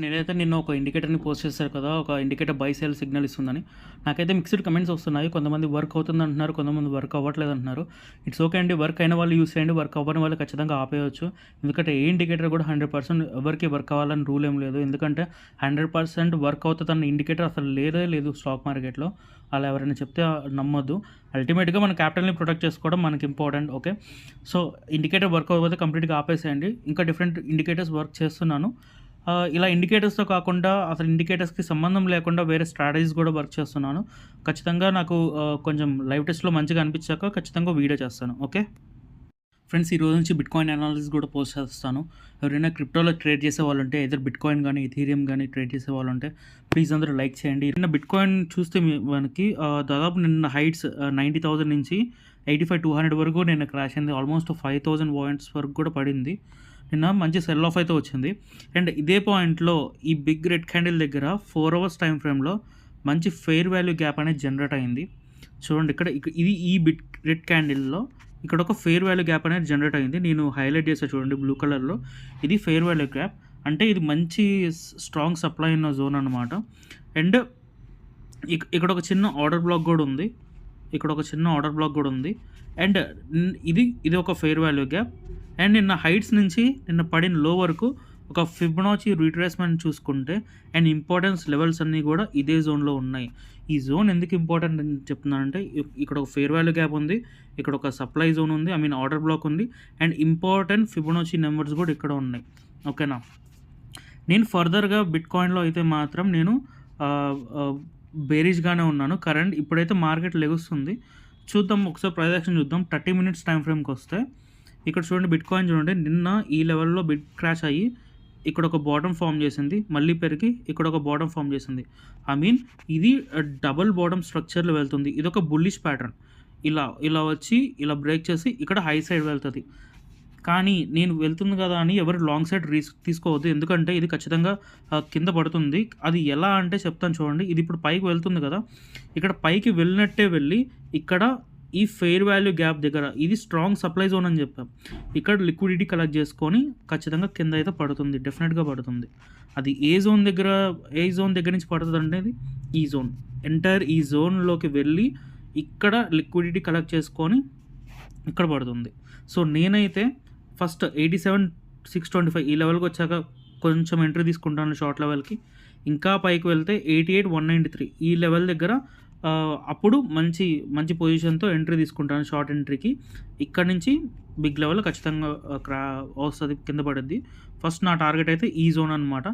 నేనైతే నిన్న ఒక ఇండికేటర్‌ని పోస్ట్ చేశారు కదా! ఒక ఇండికేటర్ బై, సెల్ సిగ్నల్ ఇస్తుందని. నాకైతే మిక్స్డ్ కమెంట్స్ వస్తున్నాయి. కొంతమంది వర్క్ అవుతుందంటున్నారు. కొంతమంది వర్క్ అవ్వట్లేదంటున్నారు. ఇట్స్ ఓకే అండి. వర్క్ అయిన వాళ్ళు యూజ్ చేయండి. వర్క్ అవ్వని వాళ్ళు ఖచ్చితంగా ఆపేయొచ్చు. ఎందుకంటే ఏ ఇండికేటర్ కూడా 100% ఎవరికీ వర్క్ అవ్వాలని రూల్ ఏం లేదు. ఎందుకంటే 100% వర్క్ అవుతదన్న ఇండికేటర్ అసలు లేదే లేదు స్టాక్ మార్కెట్‌లో. అలా ఎవరైనా చెప్తే నమ్మొద్దు. అల్టిమేట్‌గా మన క్యాపిటల్‌ని ప్రొటెక్ట్ చేసుకోవడం మనకి important. Okay. So, indicator work అవ్వకపోతే కంప్లీట్‌గా ఆపేసేయండి. ఇంకా డిఫరెంట్ ఇండికేటర్స్ వర్క్ చేస్తున్నాను. ఇలా ఇండికేటర్స్‌తో కాకుండా అసలు ఇండికేటర్స్‌కి సంబంధం లేకుండా వేరే స్ట్రాటజీస్ కూడా వర్క్ చేస్తున్నాను. ఖచ్చితంగా నాకు కొంచెం లైవ్ టెస్ట్‌లో మంచిగా అనిపించాక ఖచ్చితంగా వీడియో చేస్తాను. ఓకే. ఫ్రెండ్స్, ఈ రోజు నుంచి బిట్‌కాయిన్ అనాలిసిస్ కూడా పోస్ట్ చేస్తాను. ఎవరైనా క్రిప్టోలో ట్రేడ్ చేసేవాళ్ళుంటే ఎయిదర్ బిట్‌కాయిన్ గానీ, ఇథీరియం గానీ ట్రేడ్ చేసేవాళ్ళుంటే ప్లీజ్ అందరూ లైక్ చేయండి. నిన్న బిట్‌కాయిన్ చూస్తే మనకి దాదాపు నిన్న హైట్స్ 90,000 నుంచి 85,200 వరకు నిన్న క్రాష్ అయింది. ఆల్మోస్ట్ 5,000 పాయింట్స్ వరకు కూడా పడింది. నిన్న మంచి సెల్ ఆఫ్ అయితే వచ్చింది. అండ్ ఇదే పాయింట్‌లో ఈ బిగ్ రెడ్ క్యాండిల్ దగ్గర 4 అవర్స్ టైమ్ ఫ్రేమ్‌లో మంచి ఫెయిర్ వాల్యూ గ్యాప్ అనేది జనరేట్ అయింది. చూడండి ఇక్కడ ఇది ఈ బిగ్ రెడ్ క్యాండిల్‌లో ఇక్కడ ఒక ఫెయిర్ వాల్యూ గ్యాప్ అనేది జనరేట్ అయింది. నేను హైలైట్ చేసా చూడండి బ్లూ కలర్‌లో. ఇది ఫెయిర్ వాల్యూ గ్యాప్. అంటే ఇది మంచి స్ట్రాంగ్ సప్లై ఉన్న జోన్ అనమాట. అండ్ ఇక్కడ ఒక చిన్న ఆర్డర్ బ్లాక్ కూడా ఉంది. అండ్ ఇది ఒక ఫెయిర్ వాల్యూ గ్యాప్. అండ్ నిన్న హైట్స్ నుంచి నిన్న పడిన లో వరకు ఒక ఫిబొనాచి రిట్రేస్మెంట్ చూసుకుంటే అండ్ ఇంపార్టెన్స్ లెవెల్స్ అన్నీ కూడా ఇదే జోన్‌లో ఉన్నాయి. ఈ జోన్ ఎందుకు ఇంపార్టెంట్ అని చెప్తున్నానంటే ఇక్కడ ఒక ఫెయిర్ వాల్యూ గ్యాప్ ఉంది. ఇక్కడ ఒక సప్లై జోన్ ఉంది. ఆర్డర్ బ్లాక్ ఉంది. అండ్ ఇంపార్టెంట్ ఫిబొనాచి నెంబర్స్ కూడా ఇక్కడ ఉన్నాయి. ఓకేనా. నేను ఫర్దర్‌గా బిట్‌కాయిన్‌లో అయితే మాత్రం నేను బేరిష్‌గానే ఉన్నాను. ఇప్పుడైతే మార్కెట్ లెగుస్తుంది. చూద్దాం, ఒకసారి ప్రైస్ యాక్షన్ చూద్దాం. 30 మినిట్స్ టైమ్ ఫ్రేమ్‌కొస్తే ఇక్కడ చూడండి, బిట్‌కాయిన్ చూడండి నిన్న ఈ లెవెల్‌లో బిట్ క్రాష్ అయ్యి ఇక్కడ ఒక బాటమ్ ఫార్మ్ చేసింది. మళ్ళీ పెరిగి ఇక్కడ ఒక బాటమ్ ఫార్మ్ చేసింది. ఇది డబుల్ బాటమ్ స్ట్రక్చర్‌లో వెళ్తుంది. ఇదొక బుల్లిష్ ప్యాటర్న్. ఇలా వచ్చి ఇలా బ్రేక్ చేసి ఇక్కడ హై సైడ్ వెళ్తది. కానీ నేను వెళ్తుంది కదా అని ఎవరు లాంగ్ సైడ్ రిస్క్ తీసుకోవద్దు. ఎందుకంటే ఇది ఖచ్చితంగా కింద పడుతుంది. అది ఎలా అంటే చెప్తాను చూడండి. ఇది ఇప్పుడు పైకి వెళ్తుంది కదా! ఇక్కడ పైకి వెళ్ళినట్టే వెళ్ళి ఇక్కడ ఈ ఫెయిర్ వాల్యూ గ్యాప్ దగ్గర ఇది స్ట్రాంగ్ సప్లై జోన్ అని చెప్పాం. ఇక్కడ లిక్విడిటీ కలెక్ట్ చేసుకొని ఖచ్చితంగా కింద అయితే పడుతుంది. డెఫినెట్‌గా పడుతుంది. అది ఏ జోన్ దగ్గర నుంచి పడుతుంది అనేది ఈ జోన్. ఈ జోన్‌లోకి వెళ్ళి ఇక్కడ లిక్విడిటీ కలెక్ట్ చేసుకొని ఇక్కడ పడుతుంది. సో, నేనైతే ఫస్ట్ 87,625 ఈ లెవెల్‌కి వచ్చాక కొంచెం ఎంట్రీ తీసుకుంటాను షార్ట్ లెవెల్‌కి. ఇంకా పైకి వెళ్తే 88,193 ఈ లెవెల్ దగ్గర అప్పుడు మంచి పొజిషన్‌తో ఎంట్రీ తీసుకుంటాను షార్ట్ ఎంట్రీకి. ఇక్కడ నుంచి బిగ్ లెవెల్ ఖచ్చితంగా వస్తది, కింద పడుద్ది. ఫస్ట్ నా టార్గెట్ అయితే ఈ జోన్ అనమాట.